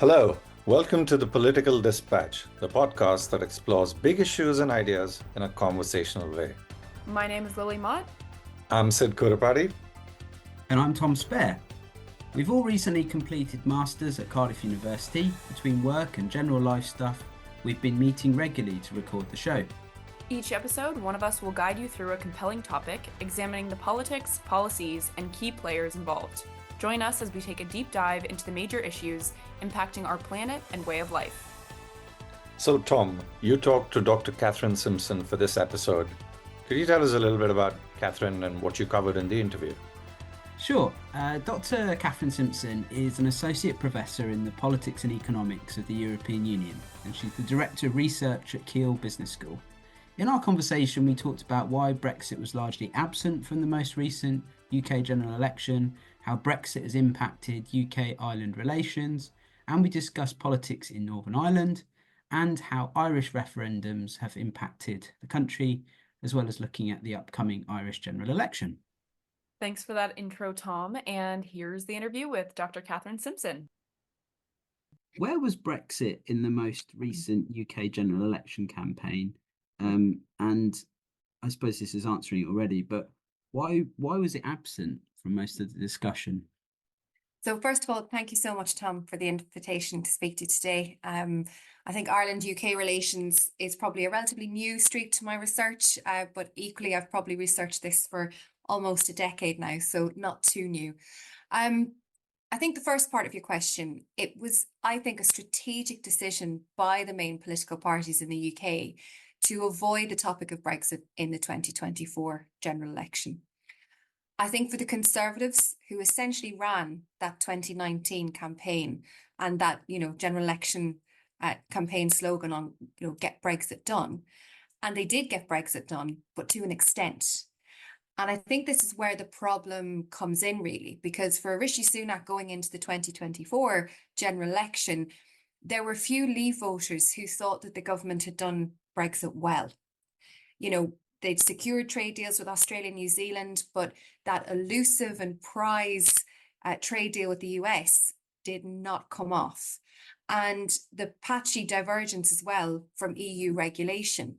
Hello, welcome to the Political Dispatch, the podcast that explores big issues and ideas in a conversational way. My name is Lily Mott. I'm Sid Kurapati. And I'm Tom Spare. We've all recently completed Masters at Cardiff University. Between work and general life stuff, we've been meeting regularly to record the show. Each episode, one of us will guide you through a compelling topic, examining the politics, policies, and key players involved. Join us as we take a deep dive into the major issues impacting our planet and way of life. So, Tom, you talked to Dr. Kathryn Simpson for this episode. Could you tell us a little bit about Kathryn and what you covered in the interview? Sure. Dr. Kathryn Simpson is an associate professor in the politics and economics of the European Union, and she's the director of research at Keele Business School. In our conversation, we talked about why Brexit was largely absent from the most recent UK general election, how Brexit has impacted UK-Ireland relations, and we discussed politics in Northern Ireland and how Irish referendums have impacted the country, as well as looking at the upcoming Irish general election. Thanks for that intro, Tom. And here's the interview with Dr. Kathryn Simpson. Where was Brexit in the most recent UK general election campaign? And I suppose this is answering it already, but why was it absent from most of the discussion? So first of all, thank you so much, Tom, for the invitation to speak to you today. I think Ireland-UK relations is probably a relatively new street to my research, but equally I've probably researched this for almost a decade now, so not too new. I think the first part of your question, it was, I think, a strategic decision by the main political parties in the UK to avoid the topic of Brexit in the 2024 general election. I think for the Conservatives, who essentially ran that 2019 campaign and that, general election campaign slogan on, get Brexit done, and they did get Brexit done, but to an extent. And I think this is where the problem comes in, really, because for Rishi Sunak going into the 2024 general election, there were few Leave voters who thought that the government had done Brexit well. They'd secured trade deals with Australia and New Zealand, but that elusive and prize trade deal with the US did not come off. And the patchy divergence as well from EU regulation.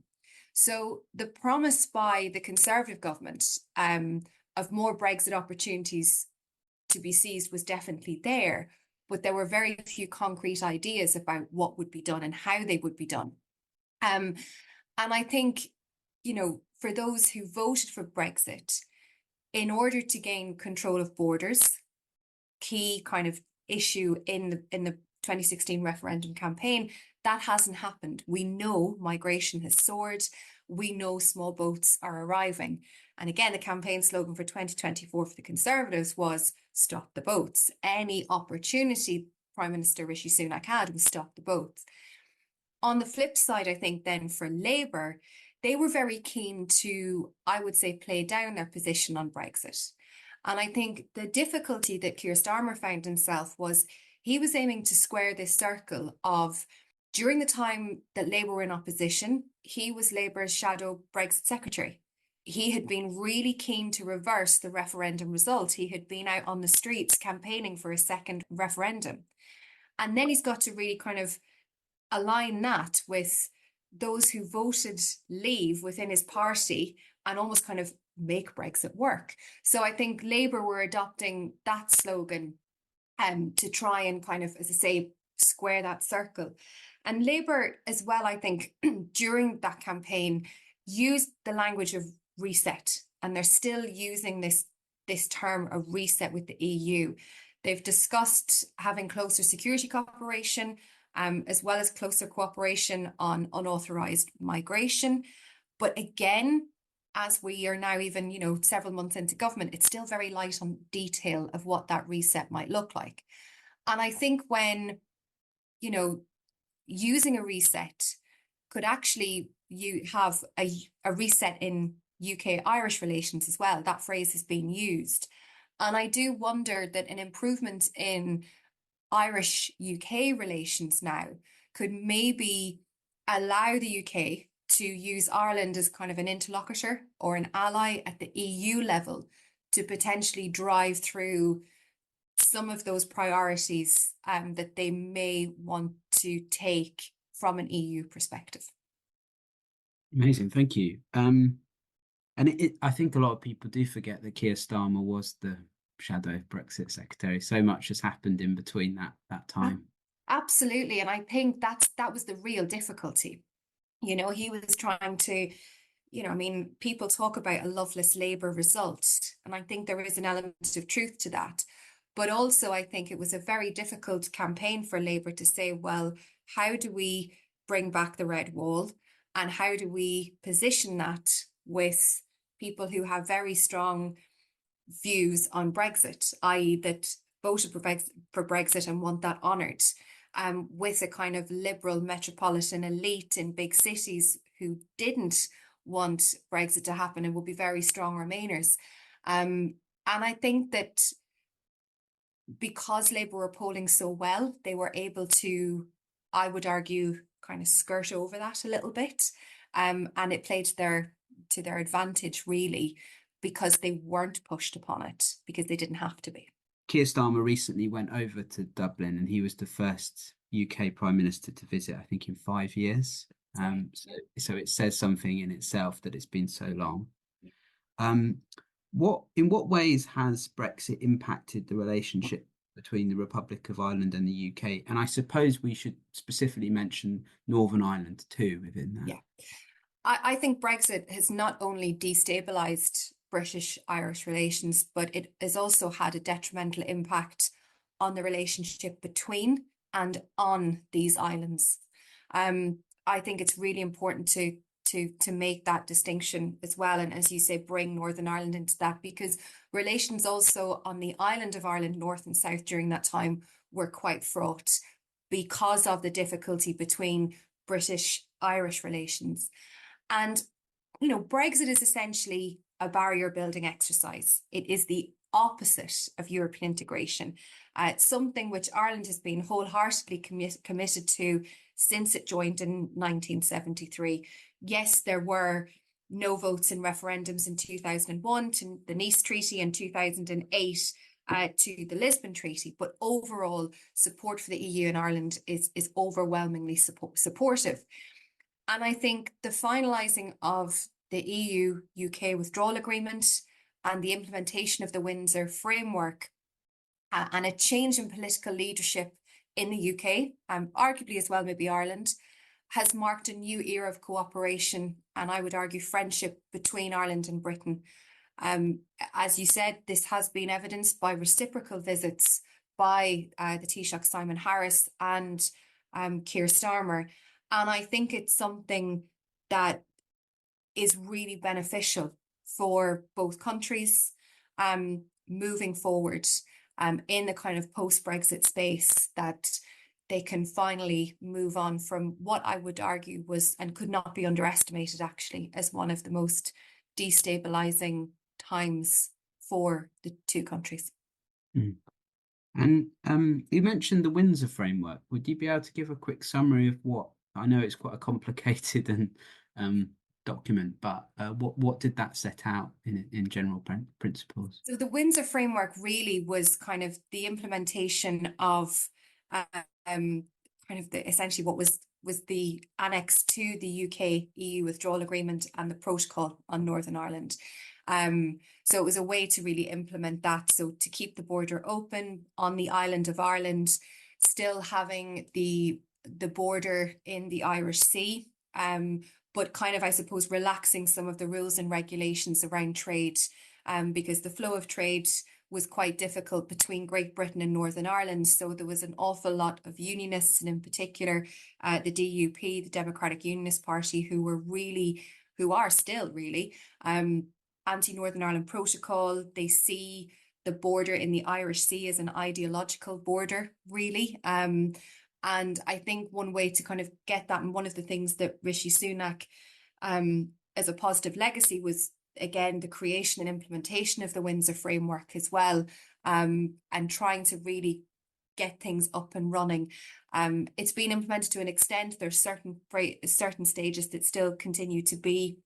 So the promise by the Conservative government of more Brexit opportunities to be seized was definitely there, but there were very few concrete ideas about what would be done and how they would be done. And I think, for those who voted for Brexit, in order to gain control of borders, key kind of issue in the 2016 referendum campaign, that hasn't happened. We know migration has soared. We know small boats are arriving. And again, the campaign slogan for 2024 for the Conservatives was stop the boats. Any opportunity Prime Minister Rishi Sunak had was stop the boats. On the flip side, I think then for Labour, they were very keen to, I would say, play down their position on Brexit. And I think the difficulty that Keir Starmer found himself was he was aiming to square this circle of, during the time that Labour were in opposition, he was Labour's shadow Brexit secretary. He had been really keen to reverse the referendum result. He had been out on the streets campaigning for a second referendum. And then he's got to really kind of align that with those who voted Leave within his party and almost kind of make Brexit work. So I think Labour were adopting that slogan to try and kind of, as I say, square that circle. And Labour as well, I think, during that campaign, used the language of reset. And they're still using this term, a reset with the EU. They've discussed having closer security cooperation, as well as closer cooperation on unauthorised migration. But again, as we are now even, several months into government, it's still very light on detail of what that reset might look like. And I think when, using a reset could actually have a reset in UK-Irish relations as well. That phrase has been used. And I do wonder that an improvement in Irish-UK relations now could maybe allow the UK to use Ireland as kind of an interlocutor or an ally at the EU level to potentially drive through some of those priorities that they may want to take from an EU perspective. Amazing, thank you. I think a lot of people do forget that Keir Starmer was the shadow Brexit secretary. So much has happened in between that time. Absolutely, and I think that was the real difficulty. You know, he was trying to, you know, I mean, people talk about a loveless Labour result, and I think there is an element of truth to that. But also, I think it was a very difficult campaign for Labour to say, well, how do we bring back the red wall, and how do we position that with people who have very strong views on Brexit, i.e. that voted for Brexit and want that honoured, with a kind of liberal metropolitan elite in big cities who didn't want Brexit to happen and would be very strong Remainers. And I think that because Labour were polling so well, they were able to, I would argue, kind of skirt over that a little bit. And it played to their advantage, really, because they weren't pushed upon it, because they didn't have to be. Keir Starmer recently went over to Dublin, and he was the first UK Prime Minister to visit, I think, in 5 years. So it says something in itself that it's been so long. In what ways has Brexit impacted the relationship between the Republic of Ireland and the UK? And I suppose we should specifically mention Northern Ireland too within that. Yeah. I think Brexit has not only destabilised British-Irish relations, but it has also had a detrimental impact on the relationship between and on these islands. I think it's really important to make that distinction as well, and as you say, bring Northern Ireland into that, because relations also on the island of Ireland, north and south, during that time were quite fraught because of the difficulty between British-Irish relations. And, you know, Brexit is essentially a barrier building exercise. It is the opposite of European integration. It's something which Ireland has been wholeheartedly committed to since it joined in 1973. Yes, there were no votes in referendums in 2001 to the Nice Treaty, and 2008 to the Lisbon Treaty, but overall support for the EU and Ireland is overwhelmingly supportive. And I think the finalising of the EU-UK withdrawal agreement and the implementation of the Windsor framework and a change in political leadership in the UK, arguably as well maybe Ireland, has marked a new era of cooperation and, I would argue, friendship between Ireland and Britain. As you said, this has been evidenced by reciprocal visits by the Taoiseach Simon Harris and Keir Starmer. And I think it's something that is really beneficial for both countries moving forward in the kind of post-Brexit space, that they can finally move on from what I would argue was, and could not be underestimated actually, as one of the most destabilizing times for the two countries. Mm. And you mentioned the Windsor framework. Would you be able to give a quick summary of what, I know it's quite a complicated and document, but what did that set out in general principles? So the Windsor framework really was kind of the implementation of kind of essentially what was the annex to the UK EU withdrawal agreement and the protocol on Northern Ireland. So it was a way to really implement that. So to keep the border open on the island of Ireland, still having the border in the Irish Sea, but kind of, I suppose, relaxing some of the rules and regulations around trade, because the flow of trade was quite difficult between Great Britain and Northern Ireland. So there was an awful lot of unionists, and in particular, the DUP, the Democratic Unionist Party, who are still really anti-Northern Ireland Protocol. They see the border in the Irish Sea as an ideological border, really. And I think one way to kind of get that, and one of the things that Rishi Sunak, as a positive legacy, was, again, the creation and implementation of the Windsor framework as well, and trying to really get things up and running. It's been implemented to an extent. There's certain stages that still continue to be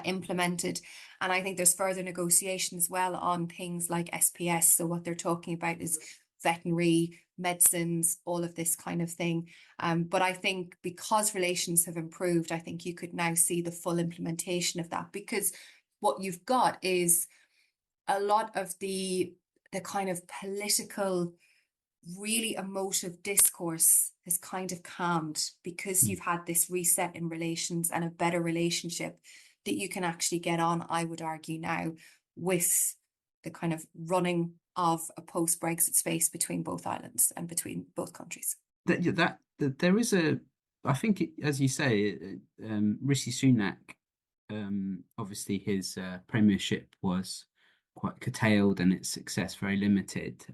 implemented. And I think there's further negotiation as well on things like SPS. So what they're talking about is veterinary medicines, all of this kind of thing. But I think because relations have improved, I think you could now see the full implementation of that, because what you've got is a lot of the kind of political, really emotive discourse has kind of calmed, because you've had this reset in relations and a better relationship that you can actually get on, I would argue now, with the kind of running of a post-Brexit space between both islands and between both countries. That there is a, I think, as you say, Rishi Sunak, obviously his premiership was quite curtailed and its success very limited.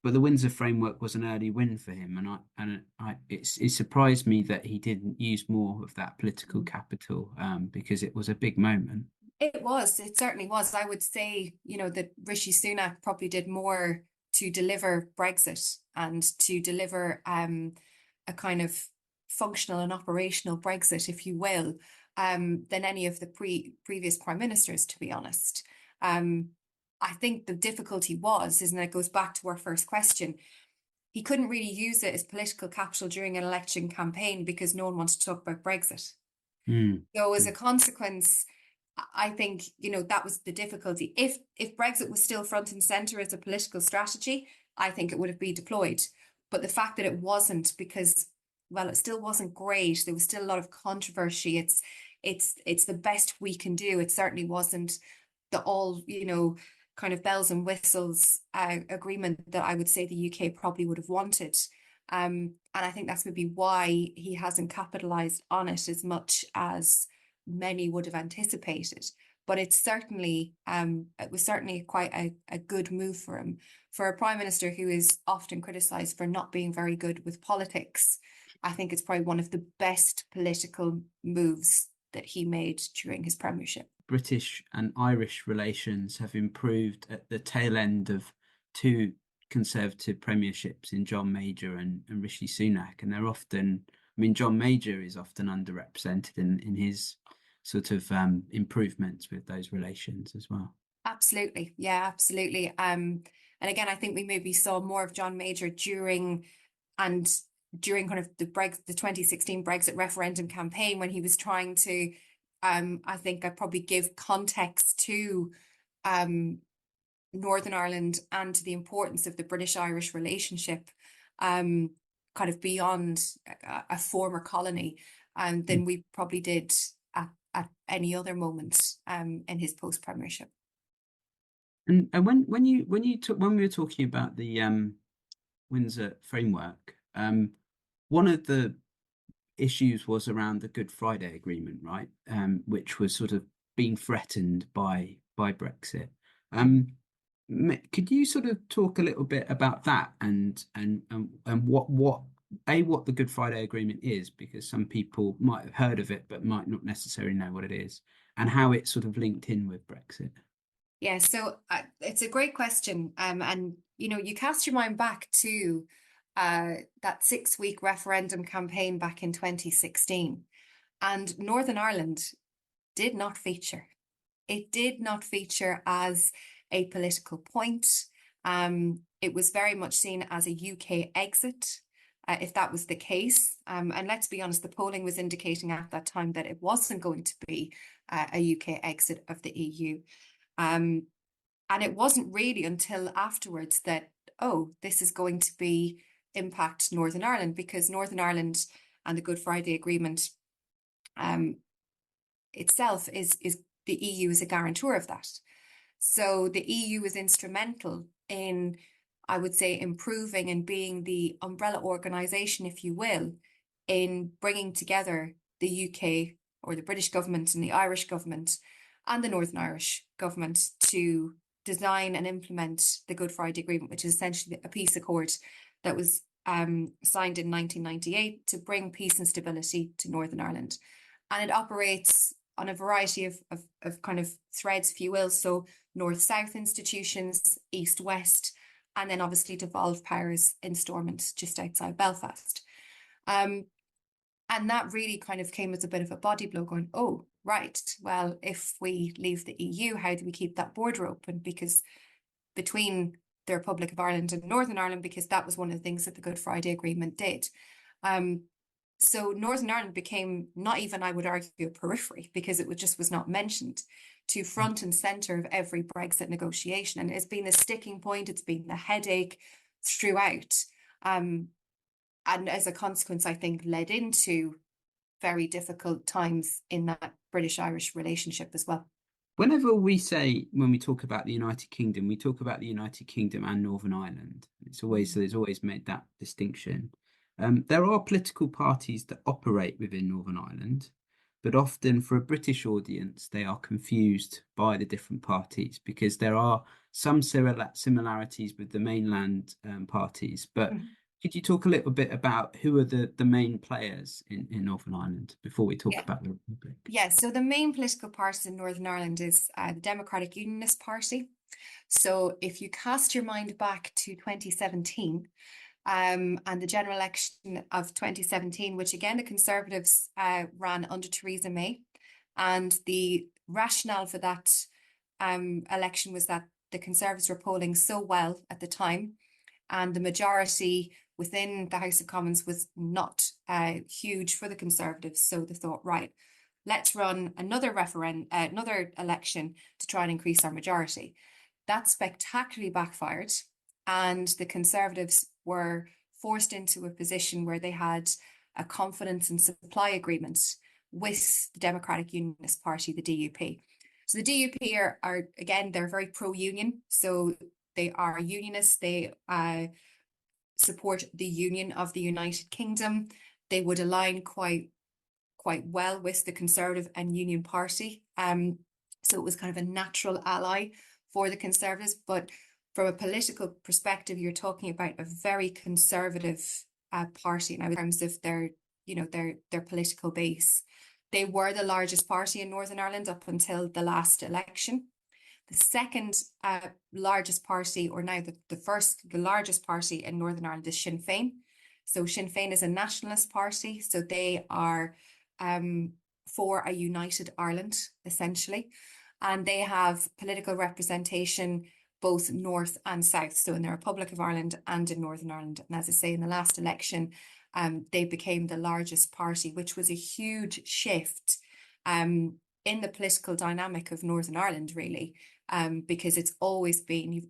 But the Windsor framework was an early win for him, and it surprised me that he didn't use more of that political capital, because it was a big moment. It certainly was. I would say, that Rishi Sunak probably did more to deliver Brexit and to deliver a kind of functional and operational Brexit, if you will, than any of the previous prime ministers, to be honest. I think the difficulty and it goes back to our first question, he couldn't really use it as political capital during an election campaign because no one wanted to talk about Brexit. So as a consequence, I think, that was the difficulty. If Brexit was still front and centre as a political strategy, I think it would have been deployed. But the fact that it wasn't, because, well, it still wasn't great. There was still a lot of controversy. It's the best we can do. It certainly wasn't the all, kind of bells and whistles agreement that I would say the UK probably would have wanted. And I think that's maybe why he hasn't capitalised on it as much as many would have anticipated. But it was certainly quite a good move for him. For a prime minister who is often criticised for not being very good with politics, I think it's probably one of the best political moves that he made during his premiership. British and Irish relations have improved at the tail end of two Conservative premierships in John Major and Rishi Sunak, and they're often, John Major is often underrepresented in his sort of improvements with those relations as well. Absolutely, yeah, absolutely. And again, I think we maybe saw more of John Major during kind of the 2016 Brexit referendum campaign, when he was trying to I think I probably give context to Northern Ireland and to the importance of the British-Irish relationship, kind of beyond a former colony, than we probably did at any other moment in his post-premiership. And when we were talking about the Windsor framework, one of the issues was around the Good Friday Agreement, right? Which was sort of being threatened by Brexit. Could you sort of talk a little bit about that and what the Good Friday Agreement is, because some people might have heard of it but might not necessarily know what it is, and how it's sort of linked in with Brexit? Yeah, so it's a great question, and you cast your mind back to that 6-week referendum campaign back in 2016, and Northern Ireland did not feature. It did not feature as a political point. It was very much seen as a UK exit, if that was the case. And let's be honest, the polling was indicating at that time that it wasn't going to be a UK exit of the EU. And it wasn't really until afterwards that, this is going to be impact Northern Ireland, because Northern Ireland and the Good Friday Agreement itself is the EU is a guarantor of that. So the EU is instrumental in, I would say, improving and being the umbrella organisation, if you will, in bringing together the UK or the British government and the Irish government and the Northern Irish government to design and implement the Good Friday Agreement, which is essentially a peace accord that was signed in 1998 to bring peace and stability to Northern Ireland. And it operates on a variety of kind of threads, if you will. So north-south institutions, east-west, and then obviously devolved powers in Stormont, just outside Belfast. And that really kind of came as a bit of a body blow, going, right, well, if we leave the EU, how do we keep that border open? Because between the Republic of Ireland and Northern Ireland, because that was one of the things that the Good Friday Agreement did. So Northern Ireland became not even, I would argue, a periphery, because it just was not mentioned, to front and centre of every Brexit negotiation. And it's been the sticking point, it's been the headache throughout. And as a consequence, I think led into very difficult times in that British-Irish relationship as well. Whenever when we talk about the United Kingdom, we talk about the United Kingdom and Northern Ireland. There's always made that distinction. There are political parties that operate within Northern Ireland, but often for a British audience, they are confused by the different parties because there are some similarities with the mainland parties. But could you talk a little bit about who are the main players in Northern Ireland before we talk about the Republic? Yeah, so the main political parties in Northern Ireland is the Democratic Unionist Party. So if you cast your mind back to 2017, and the general election of 2017, which again the Conservatives ran under Theresa May, and the rationale for that election was that the Conservatives were polling so well at the time, and the majority within the House of Commons was not huge for the Conservatives. So they thought, right, let's run another election to try and increase our majority. That spectacularly backfired, and the Conservatives were forced into a position where they had a confidence and supply agreement with the Democratic Unionist Party, the DUP. So the DUP are again, they're very pro-union. So they are unionists. They support the union of the United Kingdom. They would align quite well with the Conservative and Union Party. So it was kind of a natural ally for the Conservatives. But from a political perspective, you're talking about a very conservative party now in terms of their political base. They were the largest party in Northern Ireland up until the last election. The second largest party, or now the largest party in Northern Ireland, is Sinn Féin. So Sinn Féin is a nationalist party. So they are for a united Ireland, essentially. And they have political representation both north and south, so in the Republic of Ireland and in Northern Ireland. And as I say, in the last election, they became the largest party, which was a huge shift in the political dynamic of Northern Ireland, really, because you've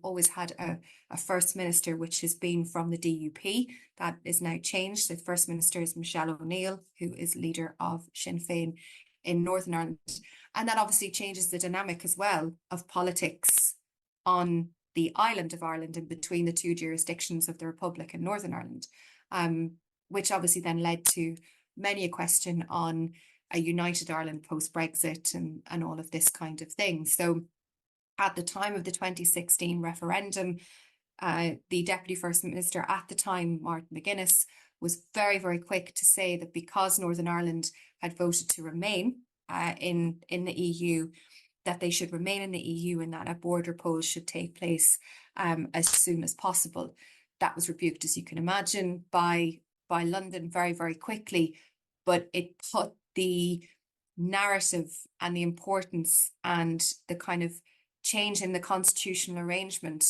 always had a First Minister which has been from the DUP. That is now changed. The First Minister is Michelle O'Neill, who is leader of Sinn Féin in Northern Ireland. And that obviously changes the dynamic as well of politics on the island of Ireland and between the two jurisdictions of the Republic and Northern Ireland, which obviously then led to many a question on a united Ireland post-Brexit and all of this kind of thing. So at the time of the 2016 referendum, the Deputy First Minister at the time, Martin McGuinness, was very, very quick to say that because Northern Ireland had voted to remain in the EU, that they should remain in the EU and that a border poll should take place as soon as possible. That was rebuked, as you can imagine, by London very, very quickly, but it put the narrative and the importance and the kind of change in the constitutional arrangement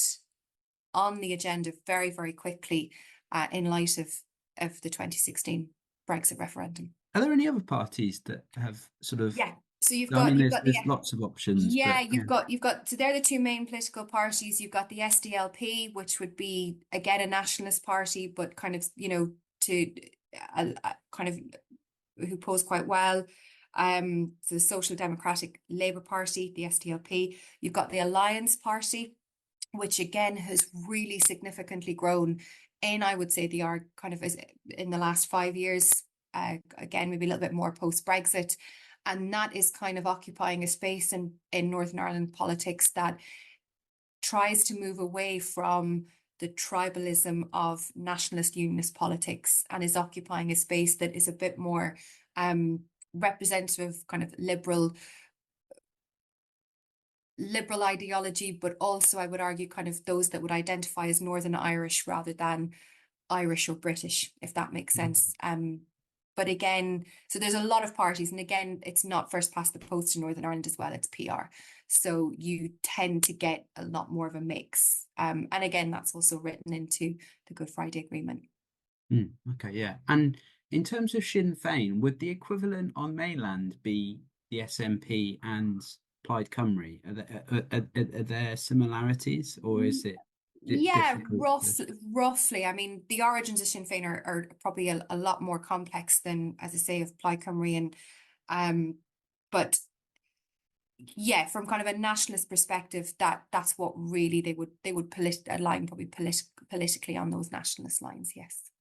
on the agenda very, very quickly in light of the 2016 Brexit referendum. Are there any other parties that have sort of... Yeah. So there's lots of options. Yeah, you've got so they're the two main political parties. You've got the SDLP, which would be again a nationalist party, but kind of kind of who pose quite well. So the Social Democratic Labour Party, the SDLP. You've got the Alliance Party, which again has really significantly grown in, I would say, kind of in the last 5 years. Again, maybe a little bit more post-Brexit. And that is kind of occupying a space in Northern Ireland politics that tries to move away from the tribalism of nationalist unionist politics and is occupying a space that is a bit more representative of kind of liberal ideology, but also I would argue kind of those that would identify as Northern Irish rather than Irish or British, if that makes sense. But again, so there's a lot of parties, and again, it's not first past the post in Northern Ireland as well, it's PR. So you tend to get a lot more of a mix. And again, that's also written into the Good Friday Agreement. Okay, yeah. And in terms of Sinn Féin, would the equivalent on mainland be the SNP and Plaid Cymru? Are there similarities, or is it Yeah, difficult? roughly. I mean, the origins of Sinn Féin are probably a lot more complex than, as I say, of Plaid Cymru, and but yeah, from kind of a nationalist perspective, that's what really they would align probably politically on those nationalist lines. Yes.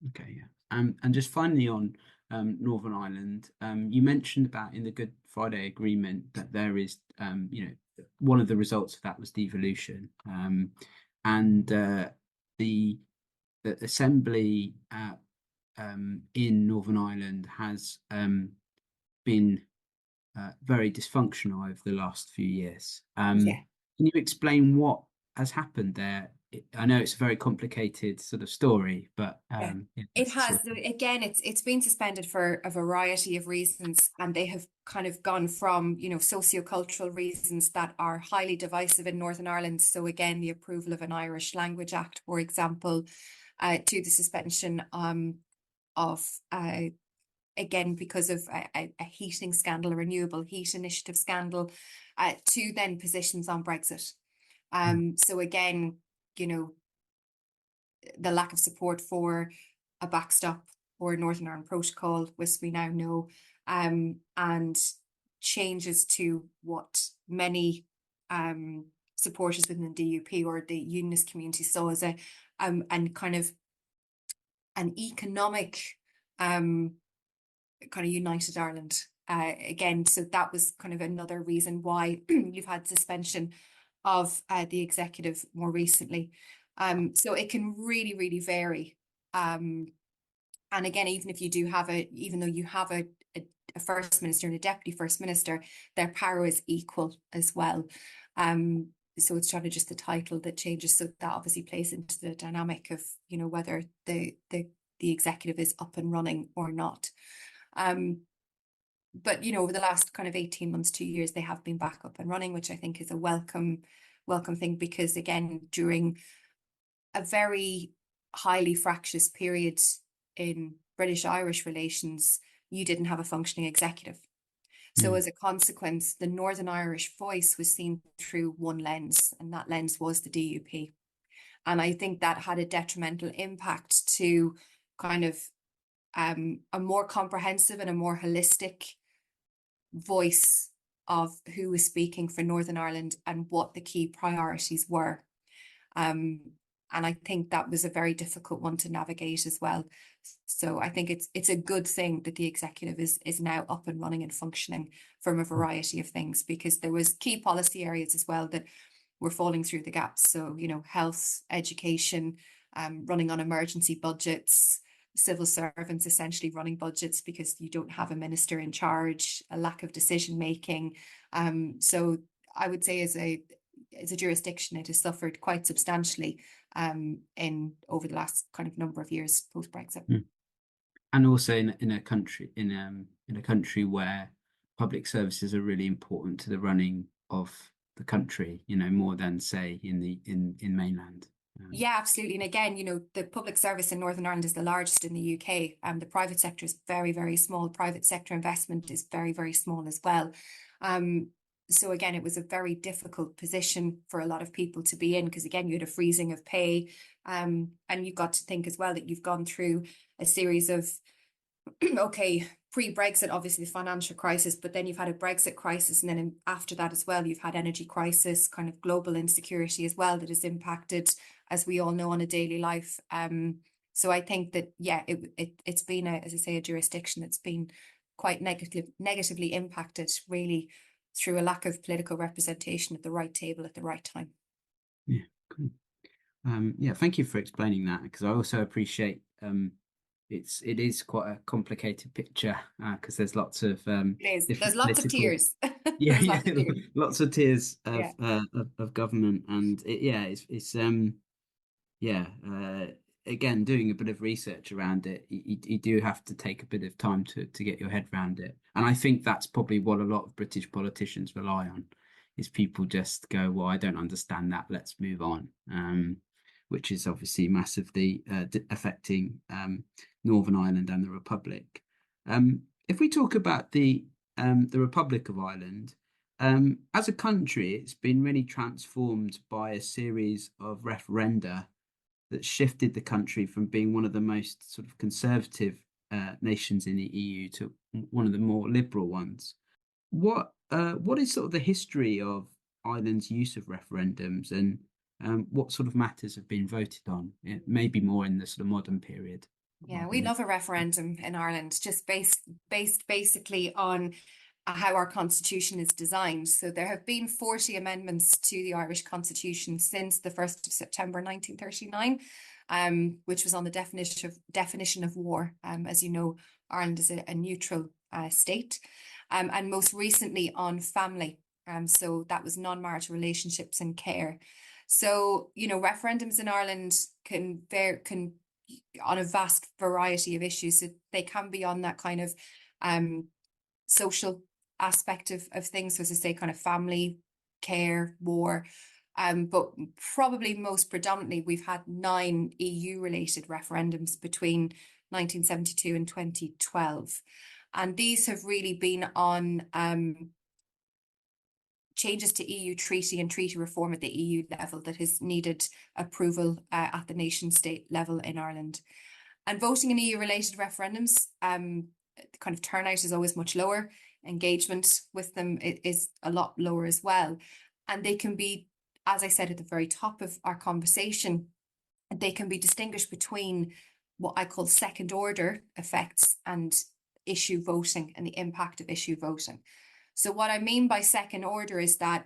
Okay, yeah. And just finally on Northern Ireland, you mentioned about in the Good Friday Agreement that there is, one of the results of that was devolution, and the Assembly in Northern Ireland has been very dysfunctional over the last few years. Yeah. Can you explain what has happened there? I know it's a very complicated sort of story, but Yeah. yeah, It that's has, sort of- again, it's been suspended for a variety of reasons, and they have kind of gone from, sociocultural reasons that are highly divisive in Northern Ireland. So again, the approval of an Irish Language Act, for example, to the suspension of again, because of a heating scandal, a renewable heat initiative scandal, to then positions on Brexit. So again, the lack of support for a backstop or Northern Ireland Protocol, which we now know, and changes to what many supporters within the DUP or the unionist community saw as a and kind of an economic kind of united Ireland. Again, so that was kind of another reason why you've had suspension of the executive more recently. So it can really, really vary. And again, even if you do have even though you have a first minister and a deputy first minister, their power is equal as well. So it's not just the title that changes. So that obviously plays into the dynamic of, whether the executive is up and running or not. But over the last kind of 18 months, 2 years, they have been back up and running, which I think is a welcome thing, because again, during a very highly fractious period in British-Irish relations, you didn't have a functioning executive. So as a consequence, the Northern Irish voice was seen through one lens, and that lens was the DUP. And I think that had a detrimental impact to kind of a more comprehensive and a more holistic voice of who was speaking for Northern Ireland and what the key priorities were. And I think that was a very difficult one to navigate as well. So I think it's a good thing that the executive is now up and running and functioning from a variety of things, because there was key policy areas as well that were falling through the gaps. So, health, education, running on emergency budgets, civil servants essentially running budgets because you don't have a minister in charge, a lack of decision making. So I would say as a jurisdiction, it has suffered quite substantially in over the last kind of number of years post Brexit. And also in a country where public services are really important to the running of the country, more than say in mainland. Yeah, absolutely. And again, the public service in Northern Ireland is the largest in the UK. The private sector is very, very small. Private sector investment is very, very small as well. So again, it was a very difficult position for a lot of people to be in, because again, you had a freezing of pay. And you've got to think as well that you've gone through a series of, okay, pre-Brexit, obviously the financial crisis, but then you've had a Brexit crisis. And then after that as well, you've had energy crisis, kind of global insecurity as well, that has impacted, as we all know, on a daily life. So I think that, yeah, it's been, as I say, a jurisdiction that's been quite negatively impacted, really, through a lack of political representation at the right table at the right time. Yeah, cool. Yeah, thank you for explaining that, because I also appreciate it is quite a complicated picture, because there's lots of there's lots of tears. Yeah, lots of tears of Yeah. of government, and it's again, doing a bit of research around it, you do have to take a bit of time to get your head around it. And I think that's probably what a lot of British politicians rely on, is people just go, well, I don't understand that, let's move on. Which is obviously massively affecting Northern Ireland and the Republic. If we talk about the Republic of Ireland, as a country, it's been really transformed by a series of referenda that shifted the country from being one of the most sort of conservative nations in the EU to one of the more liberal ones. What is sort of the history of Ireland's use of referendums, and what sort of matters have been voted on? Maybe more in the sort of modern period. Yeah, we love a referendum in Ireland, just based basically on how our constitution is designed. So there have been 40 amendments to the Irish Constitution since the 1st of September 1939, which was on the definition of war. As you know, Ireland is a neutral state, and most recently on family. So that was non-marital relationships and care. So, referendums in Ireland can on a vast variety of issues. So they can be on that kind of social aspect of things, so as I say, kind of family, care, war. But probably most predominantly, we've had 9 EU-related referendums between 1972 and 2012. And these have really been on changes to EU treaty and treaty reform at the EU level that has needed approval at the nation state level in Ireland. And voting in EU-related referendums, the kind of turnout is always much lower. Engagement with them is a lot lower as well. And they can be, as I said at the very top of our conversation, they can be distinguished between what I call second order effects and issue voting and the impact of issue voting. So what I mean by second order is that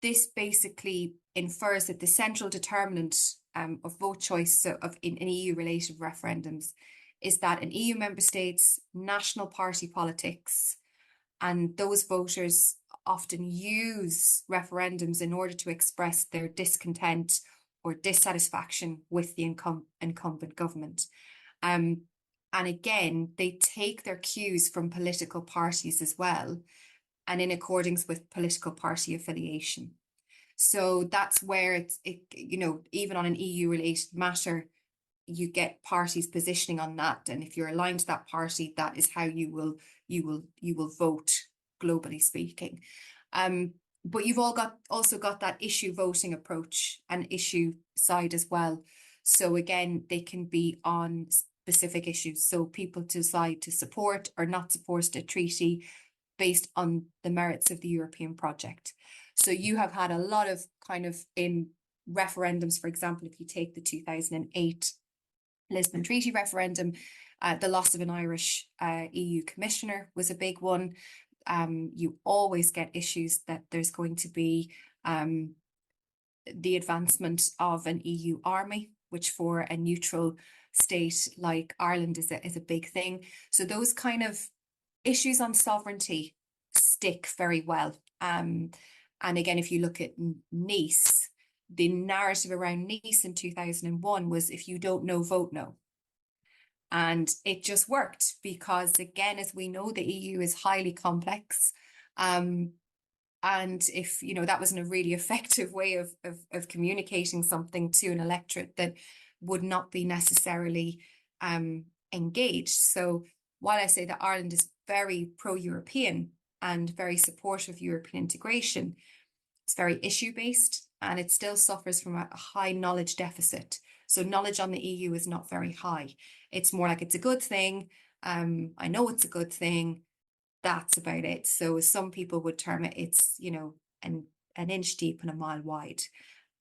this basically infers that the central determinant of vote choice in EU-related referendums is that in EU member states, national party politics, and those voters often use referendums in order to express their discontent or dissatisfaction with the incumbent government. And again, they take their cues from political parties as well, and in accordance with political party affiliation. So that's where even on an EU-related matter, you get parties positioning on that, and if you're aligned to that party, that is how you will vote, globally speaking. But you've also got that issue voting approach and issue side as well. So again, they can be on specific issues. So people decide to support or not support a treaty based on the merits of the European project. So you have had a lot of kind of in referendums, for example, if you take the 2008 Lisbon Treaty referendum, the loss of an Irish EU commissioner was a big one. You always get issues that there's going to be the advancement of an EU army, which for a neutral state like Ireland is a big thing. So those kind of issues on sovereignty stick very well. And again, if you look at Nice, the narrative around Nice in 2001 was, if you don't know, vote no. And it just worked because, again, as we know, the EU is highly complex. And if, that wasn't a really effective way of communicating something to an electorate that would not be necessarily engaged. So while I say that Ireland is very pro-European and very supportive of European integration, it's very issue-based, and it still suffers from a high knowledge deficit. So knowledge on the EU is not very high. It's more like it's a good thing. I know it's a good thing. That's about it. So some people would term it, it's, an inch deep and a mile wide.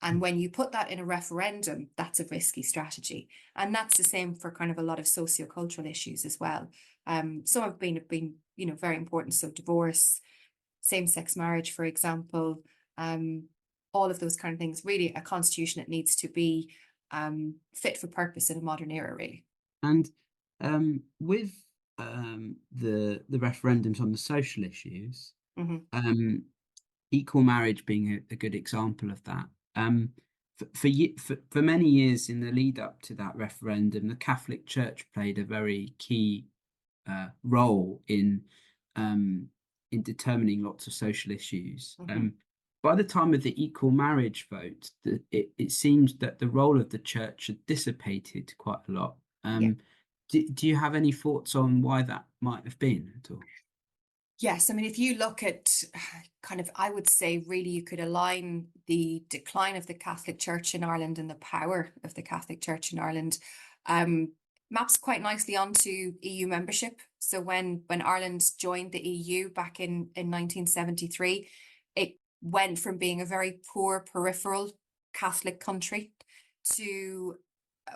And when you put that in a referendum, that's a risky strategy. And that's the same for kind of a lot of sociocultural issues as well. Some have been, very important. So divorce, same-sex marriage, for example, all of those kind of things. Really, a constitution that needs to be fit for purpose in a modern era, really. And with the referendums on the social issues, equal marriage being a good example of that. for many years in the lead up to that referendum, the Catholic Church played a very key role in determining lots of social issues. By the time of the equal marriage vote, it seems that the role of the church had dissipated quite a lot. Do you have any thoughts on why that might have been at all? Yes, I mean, if you look at kind of, I would say really you could align the decline of the Catholic Church in Ireland and the power of the Catholic Church in Ireland, maps quite nicely onto EU membership. So when Ireland joined the EU back in 1973, it went from being a very poor peripheral Catholic country to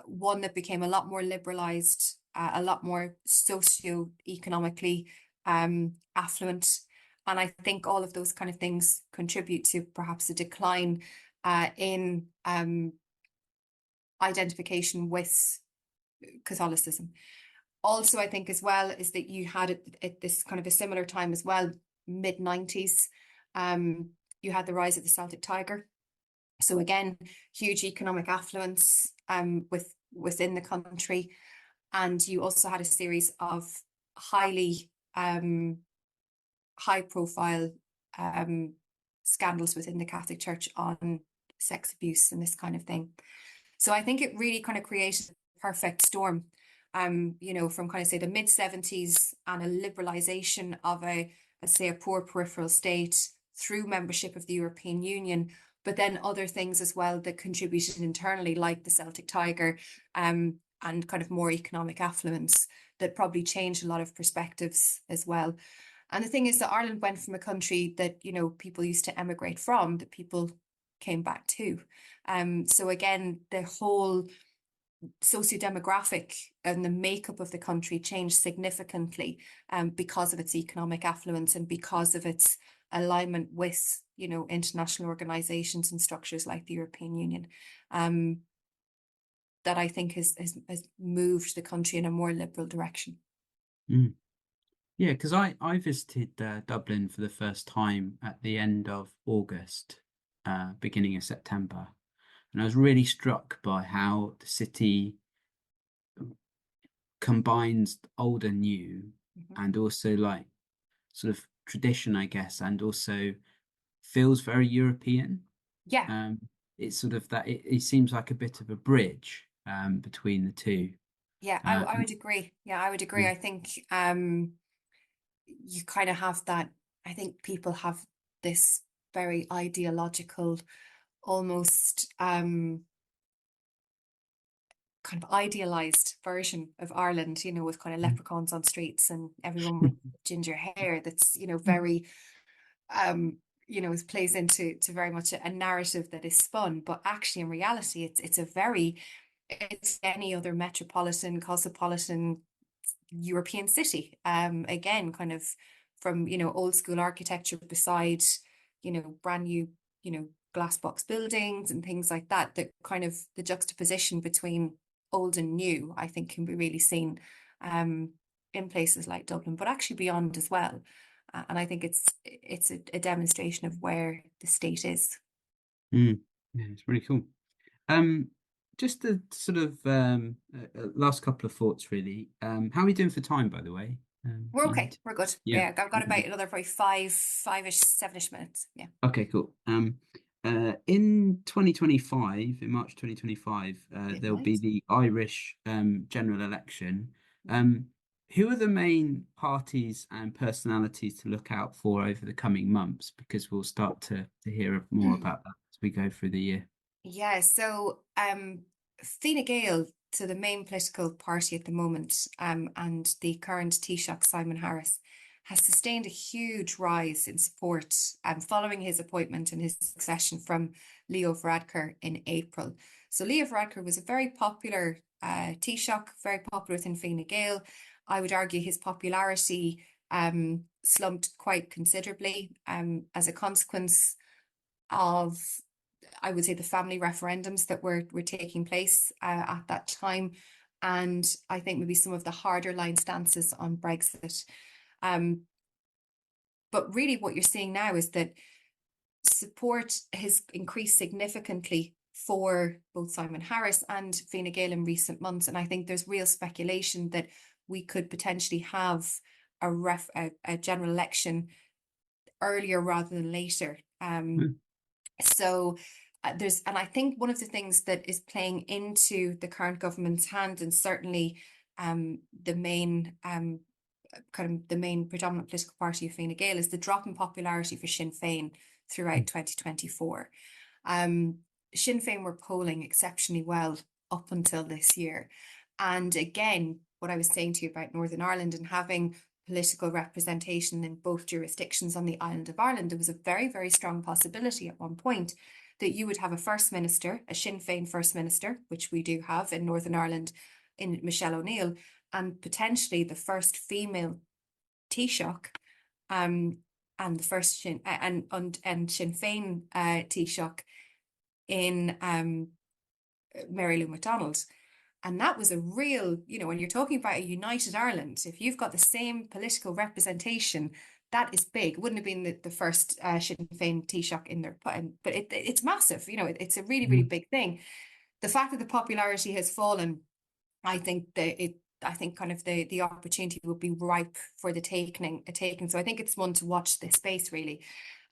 one that became a lot more liberalized, a lot more socio-economically affluent. And I think all of those kind of things contribute to perhaps a decline in identification with Catholicism. Also, I think as well is that you had at this kind of a similar time as well, mid-90s, you had the rise of the Celtic Tiger. So again, huge economic affluence within the country. And you also had a series of highly high profile scandals within the Catholic Church on sex abuse and this kind of thing. So I think it really kind of created a perfect storm, from kind of say the mid-70s and a liberalization of let's say a poor peripheral state through membership of the European Union, but then other things as well that contributed internally, like the Celtic Tiger, and kind of more economic affluence that probably changed a lot of perspectives as well. And the thing is that Ireland went from a country that, people used to emigrate from, that people came back to. So again, the whole socio-demographic and the makeup of the country changed significantly because of its economic affluence and because of its alignment with, international organizations and structures like the European Union. That I think has moved the country in a more liberal direction. Yeah, because I visited Dublin for the first time at the end of August, beginning of September, and I was really struck by how the city combines old and new, and also like sort of tradition, I guess, and also feels very European. Yeah. It's sort of that it seems like a bit of a bridge between the two. Yeah, I would agree. Yeah, I would agree. I think you kind of have that. I think people have this very ideological, almost kind of idealized version of Ireland, with kind of leprechauns on streets and everyone with ginger hair. That's very it plays into very much a narrative that is spun, but actually in reality it's any other metropolitan, cosmopolitan European city. Again, kind of from old school architecture beside brand new glass box buildings and things like that. That kind of the juxtaposition between old and new, I think, can be really seen in places like Dublin, but actually beyond as well. And I think it's a demonstration of where the state is. Yeah, it's really cool. Just the sort of last couple of thoughts, really. How are we doing for time, by the way? We're okay. We're good. Yeah, I've got about another probably five-ish, 7-ish minutes. Yeah. Okay, cool. In 2025, in March 2025, there'll be the Irish general election. Who are the main parties and personalities to look out for over the coming months? Because we'll start to hear more about that as we go through the year. Yeah, so Fine Gael, so the main political party at the moment, and the current Taoiseach Simon Harris, has sustained a huge rise in support following his appointment and his succession from Leo Varadkar in April. So Leo Varadkar was a very popular Taoiseach, very popular within Fine Gael. I would argue his popularity slumped quite considerably as a consequence of, I would say, the family referendums that were taking place at that time. And I think maybe some of the harder line stances on Brexit. But really what you're seeing now is that support has increased significantly for both Simon Harris and Fine Gael in recent months. And I think there's real speculation that we could potentially have a general election earlier rather than later. So and I think one of the things that is playing into the current government's hand, and certainly the main the main predominant political party of Fine Gael, is the drop in popularity for Sinn Féin throughout 2024. Sinn Féin were polling exceptionally well up until this year. And again, what I was saying to you about Northern Ireland and having political representation in both jurisdictions on the island of Ireland, there was a very, very strong possibility at one point that you would have a First Minister, a Sinn Féin First Minister, which we do have in Northern Ireland in Michelle O'Neill, and potentially the first female Taoiseach, and the first Sinn Féin Taoiseach in Mary Lou McDonald. And that was a real, when you're talking about a united Ireland, if you've got the same political representation, that is big. It wouldn't have been the first Sinn Féin Taoiseach in there, but it's massive. It's a really, really big thing. The fact that the popularity has fallen, I think kind of the opportunity will be ripe for the taking. So I think it's one to watch this space, really.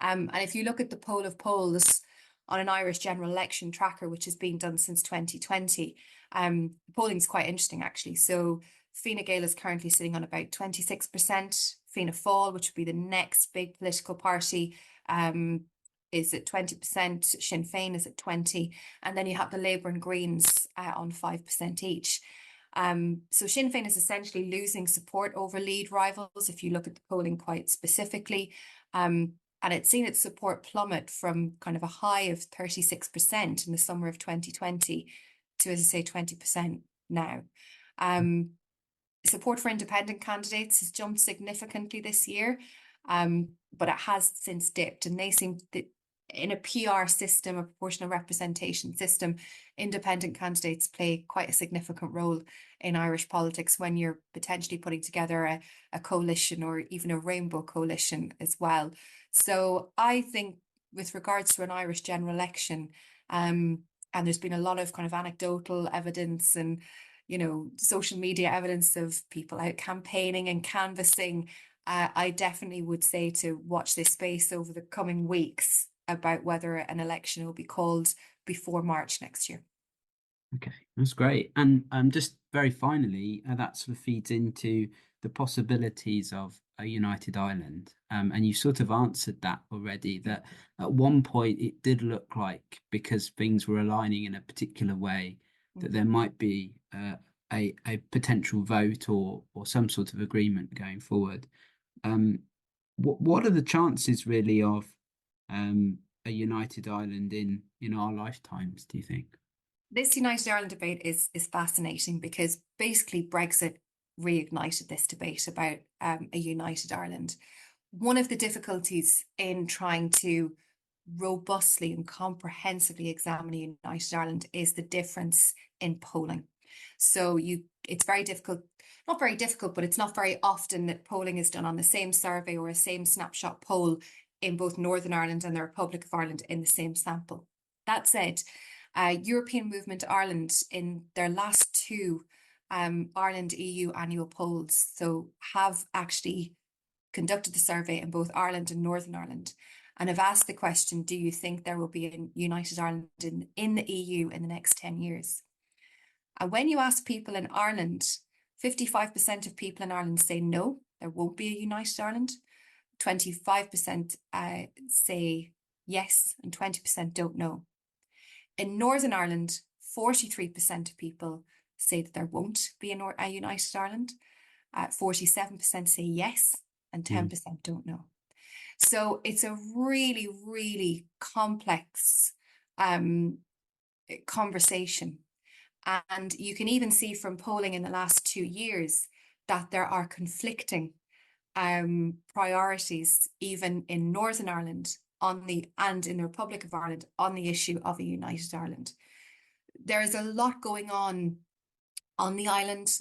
And if you look at the poll of polls on an Irish general election tracker, which has been done since 2020, polling is quite interesting, actually. So Fine Gael is currently sitting on about 26%. Fianna Fáil, which would be the next big political party, is at 20%. Sinn Féin is at 20%. And then you have the Labour and Greens on 5% each. So Sinn Féin is essentially losing support over lead rivals, if you look at the polling quite specifically. And it's seen its support plummet from kind of a high of 36% in the summer of 2020 to, as I say, 20% now. Support for independent candidates has jumped significantly this year, but it has since dipped, and they seem that in a PR system, a proportional representation system, independent candidates play quite a significant role in Irish politics when you're potentially putting together a coalition or even a rainbow coalition as well. So I think with regards to an Irish general election, and there's been a lot of kind of anecdotal evidence and, social media evidence of people out campaigning and canvassing, I definitely would say to watch this space over the coming weeks about whether an election will be called before March next year. Okay, that's great. And just very finally, that sort of feeds into the possibilities of a united Ireland. And you sort of answered that already, that at one point it did look like, because things were aligning in a particular way, that there might be a potential vote or some sort of agreement going forward. What are the chances really of a united Ireland in our lifetimes, do you think? This United Ireland debate is fascinating because basically Brexit reignited this debate about a united Ireland. One of the difficulties in trying to robustly and comprehensively examine a united Ireland is the difference in polling. So it's very difficult, not very difficult, but it's not very often that polling is done on the same survey or a same snapshot poll in both Northern Ireland and the Republic of Ireland in the same sample. That said, European Movement Ireland, in their last two Ireland EU annual polls, so have actually conducted the survey in both Ireland and Northern Ireland, and have asked the question, do you think there will be a united Ireland in the EU in the next 10 years? And when you ask people in Ireland, 55% of people in Ireland say no, there won't be a united Ireland. 25% say yes, and 20% don't know. In Northern Ireland, 43% of people say that there won't be a united Ireland. 47% say yes, and 10% don't know. So it's a really, really complex conversation. And you can even see from polling in the last 2 years that there are conflicting priorities, even in Northern Ireland and in the Republic of Ireland, on the issue of a united Ireland. There is a lot going on the island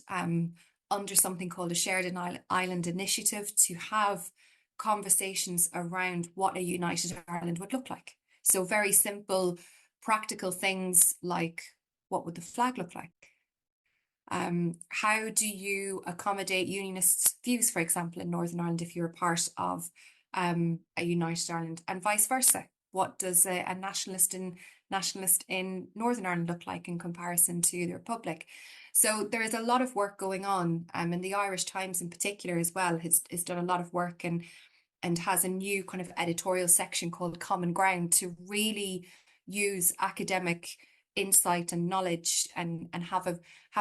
under something called a Shared Island Initiative to have conversations around what a united Ireland would look like. So very simple, practical things like, what would the flag look like? How do you accommodate unionists' views, for example, in Northern Ireland, if you're a part of a United Ireland, and vice versa? What does a nationalist in Northern Ireland look like in comparison to the Republic? So there is a lot of work going on, and the Irish Times in particular as well has done a lot of work and has a new kind of editorial section called Common Ground to really use academic insight and knowledge and have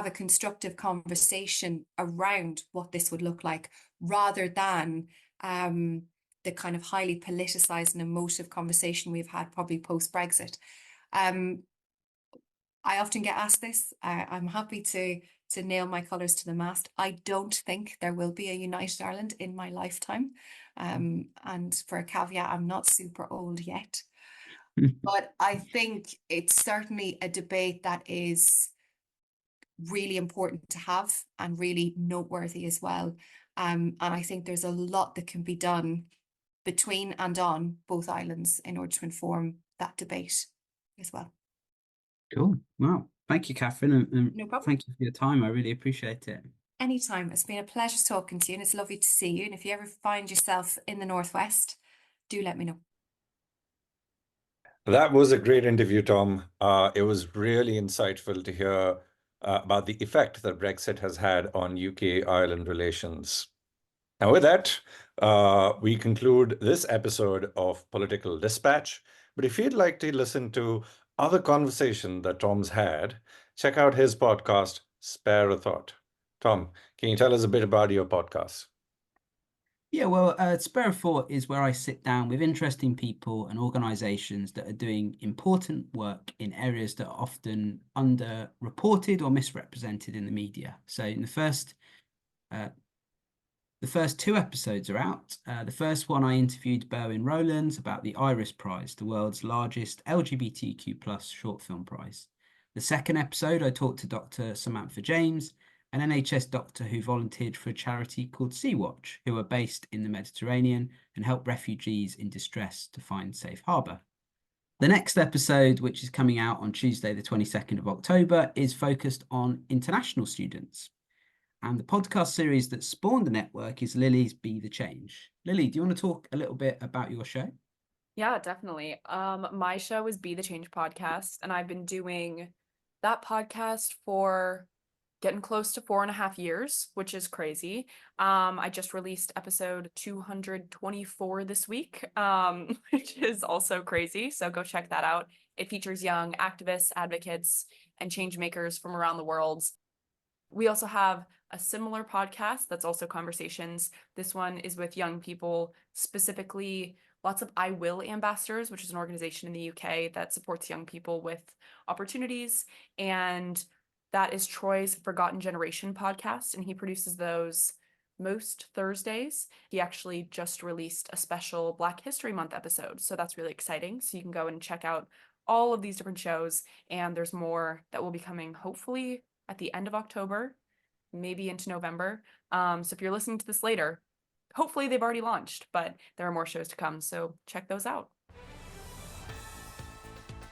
a constructive conversation around what this would look like, rather than the kind of highly politicized and emotive conversation we've had probably post-Brexit. I often get asked this. I'm happy to nail my colours to the mast. I don't think there will be a United Ireland in my lifetime. And for a caveat, I'm not super old yet. But I think it's certainly a debate that is really important to have and really noteworthy as well. And I think there's a lot that can be done between and on both islands in order to inform that debate as well. Cool. Well, thank you, Kathryn, and No problem. thank you for your time. I really appreciate it. Anytime. It's been a pleasure talking to you, and it's lovely to see you. And if you ever find yourself in the Northwest, do let me know. That was a great interview, Tom. It was really insightful to hear about the effect that Brexit has had on UK-Ireland relations. And with that, we conclude this episode of Political Dispatch. But if you'd like to listen to other conversation that Tom's had, check out his podcast, Spare a Thought. Tom, can you tell us a bit about your podcast? Yeah, well, Spare a Thought is where I sit down with interesting people and organisations that are doing important work in areas that are often underreported or misrepresented in the media. So in the first 2 episodes are out. The first one, I interviewed Berwyn Rowlands about the Iris Prize, the world's largest LGBTQ+ short film prize. The second episode, I talked to Dr. Samantha James, an NHS doctor who volunteered for a charity called Sea-Watch, who are based in the Mediterranean and help refugees in distress to find safe harbour. The next episode, which is coming out on Tuesday, the 22nd of October, is focused on international students. And the podcast series that spawned the network is Lily's Be the Change. Lily, do you want to talk a little bit about your show? Yeah, definitely. My show is Be the Change podcast, and I've been doing that podcast for getting close to 4.5 years, which is crazy. I just released episode 224 this week, which is also crazy. So go check that out. It features young activists, advocates, and change makers from around the world. We also have a similar podcast that's also conversations. This one is with young people, specifically lots of I Will ambassadors, which is an organization in the UK that supports young people with opportunities. And that is Troy's Forgotten Generation podcast, and he produces those most Thursdays. He actually just released a special Black History Month episode, so that's really exciting. So you can go and check out all of these different shows, and there's more that will be coming hopefully at the end of October, maybe into November. So if you're listening to this later, hopefully they've already launched, but there are more shows to come, so check those out.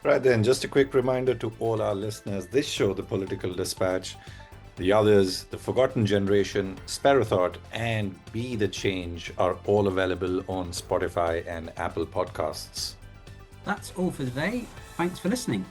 Right then, just a quick reminder to all our listeners, this show, The Political Dispatch, the others, The Forgotten Generation, Spare a Thought, and Be the Change are all available on Spotify and Apple Podcasts. That's all for today. Thanks for listening.